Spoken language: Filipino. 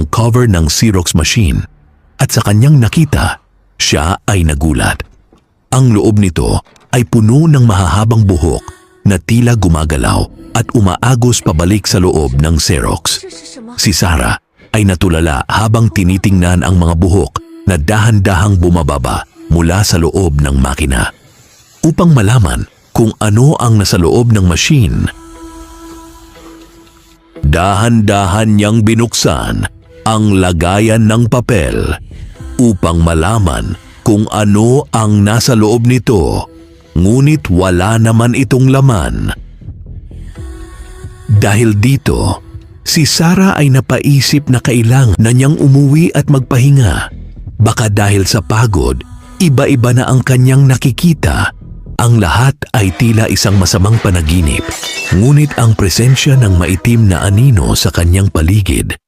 ang cover ng Xerox machine at sa kanyang nakita, siya ay nagulat. Ang loob nito ay puno ng mahahabang buhok na tila gumagalaw at umaagos pabalik sa loob ng Xerox. Si Sarah ay natulala habang tinitingnan ang mga buhok na dahan-dahang bumababa mula sa loob ng makina. Upang malaman kung ano ang nasa loob ng machine, dahan-dahan niyang binuksan ang lagayan ng papel upang malaman kung ano ang nasa loob nito, ngunit wala naman itong laman. Dahil dito, si Sarah ay napaisip na kailangan na niyang umuwi at magpahinga. Baka dahil sa pagod, iba-iba na ang kanyang nakikita. Ang lahat ay tila isang masamang panaginip. Ngunit ang presensya ng maitim na anino sa kanyang paligid